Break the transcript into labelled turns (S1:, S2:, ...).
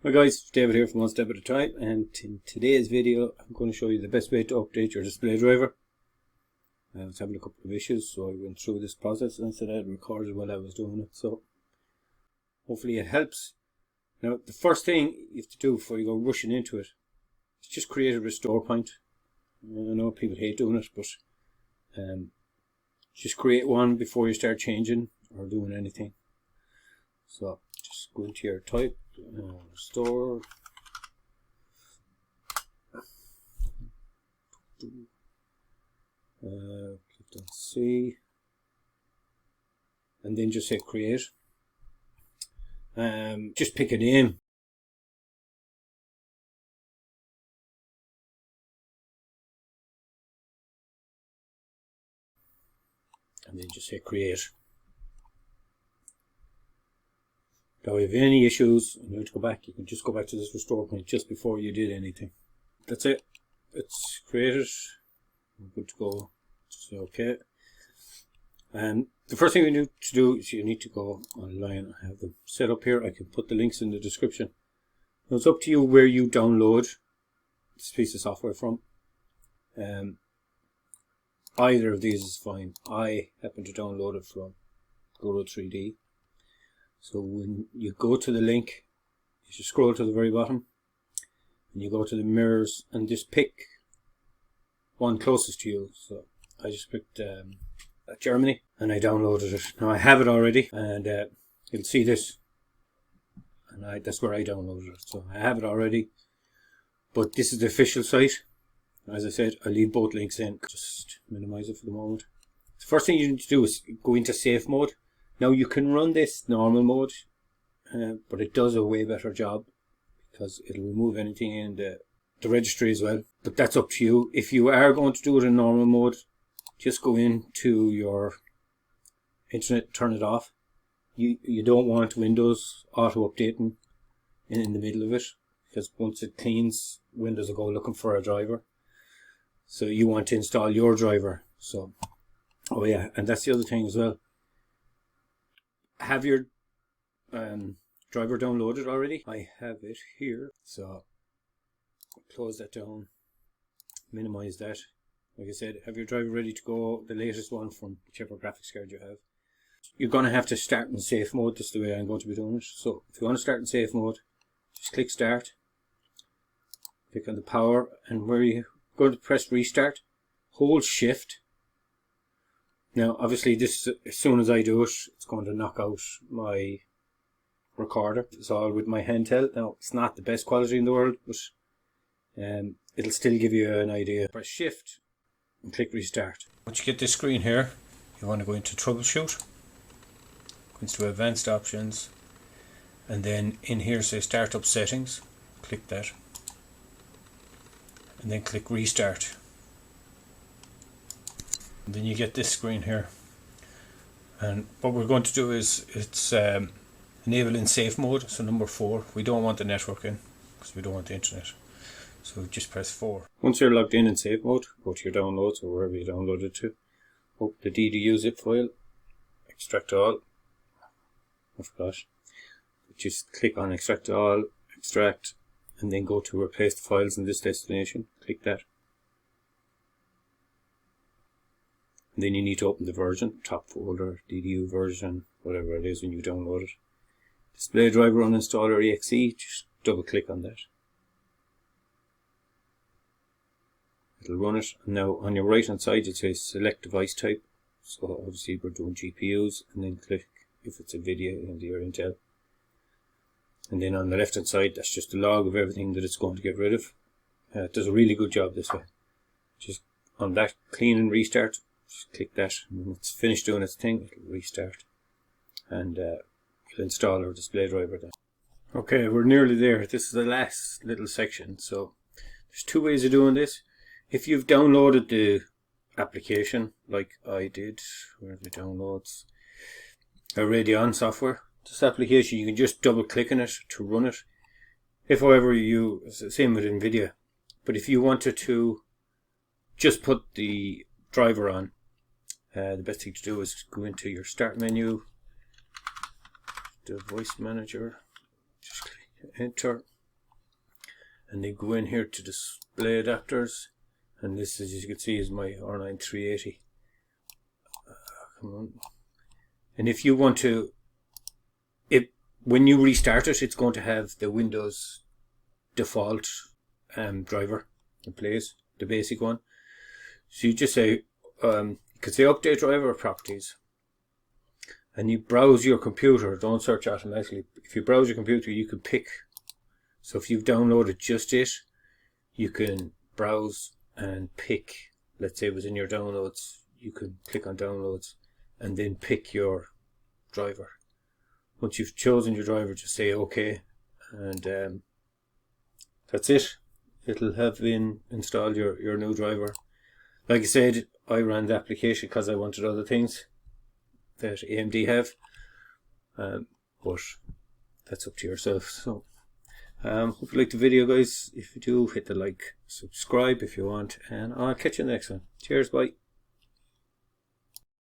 S1: Hi guys, David here from One Step at a Time, and in today's video I'm going to show you the best way to update your display driver. I was having a couple of issues, so I went through this process and said I'd record it while I was doing it, so hopefully it helps. Now the first thing you have to do before you go rushing into it is just create a restore point. I know people hate doing it, but just create one before you start changing or doing anything. So just go into your type, restore, click on C, and then just say create. Just pick a name. And then just say create. Now if you have any issues and you want to go back, you can just go back to this restore point just before you did anything. That's it. It's created. We're good to go. Say OK. And the first thing we need to do is you need to go online. I have them set up here. I can put the links in the description. Now it's up to you where you download this piece of software from. Either of these is fine. I happen to download it from Goro 3D. So when you go to the link, you should scroll to the very bottom and you go to the mirrors and just pick one closest to you. So I just picked Germany and I downloaded it. Now I have it already, and you'll see this, and that's where I downloaded it. So I have it already, but this is the official site. As I said, I'll leave both links in. Just minimize it for the moment. The first thing you need to do is go into safe mode. Now you can run this normal mode, but it does a way better job because it'll remove anything in the registry as well. But that's up to you. If you are going to do it in normal mode, just go into your internet, turn it off. You don't want Windows auto updating in the middle of it, because once it cleans, Windows will go looking for a driver. So you want to install your driver. So, oh yeah, and that's the other thing as well. Have your driver downloaded already? I have it here, so close that down, minimize that. Like I said, have your driver ready to go, the latest one from whichever graphics card you have. You're going to have to start in safe mode. That's the way I'm going to be doing it. So if you want to start in safe mode, just click start, click on the power, and where you're going to press restart, hold shift. Now obviously this, as soon as I do it, it's going to knock out my recorder. It's all with my handheld. Now it's not the best quality in the world, but it'll still give you an idea. Press shift and click restart. Once you get this screen here, you want to go into troubleshoot, go into advanced options, and then in here say startup settings. Click that and then click restart. And then you get this screen here, and what we're going to do is it's enable in safe mode. So number 4, we don't want the network in because we don't want the internet, so just press 4. Once you're logged in safe mode, go to your downloads or wherever you downloaded to, open the DDU zip file, extract all. I forgot, just click on extract all, extract, and then go to replace the files in this destination. Click that. And then you need to open the version, top folder, DDU version, whatever it is when you download it. Display driver uninstaller exe, just double click on that. It'll run it. And now on your right hand side it says select device type. So obviously we're doing GPUs, and then click if it's a video into your Intel. And then on the left hand side, that's just a log of everything that it's going to get rid of. It does a really good job this way. Just on that clean and restart, just click that, and when it's finished doing its thing, it'll restart, and it'll install our display driver then. Okay, we're nearly there. This is the last little section. So there's 2 ways of doing this. If you've downloaded the application like I did, where are the downloads? Radeon software. This application, you can just double click on it to run it. If however you, same with NVIDIA, but if you wanted to just put the driver on, the best thing to do is go into your start menu, device manager, just click enter, and then go in here to display adapters, and this, as you can see, is my R9 380. Come on. And if you want to, when you restart it, it's going to have the Windows default driver in place, the basic one. So you just say, you could say update driver properties, and you browse your computer. Don't search automatically. If you browse your computer, you can pick. So if you've downloaded just it, you can browse and pick. Let's say it was in your downloads. You can click on downloads and then pick your driver. Once you've chosen your driver, just say OK, and that's it. It'll have installed your new driver. Like I said, I ran the application because I wanted other things that AMD have, but that's up to yourself. So hope you liked the video, guys. If you do, hit the like, subscribe if you want, and I'll catch you in the next one. Cheers, bye.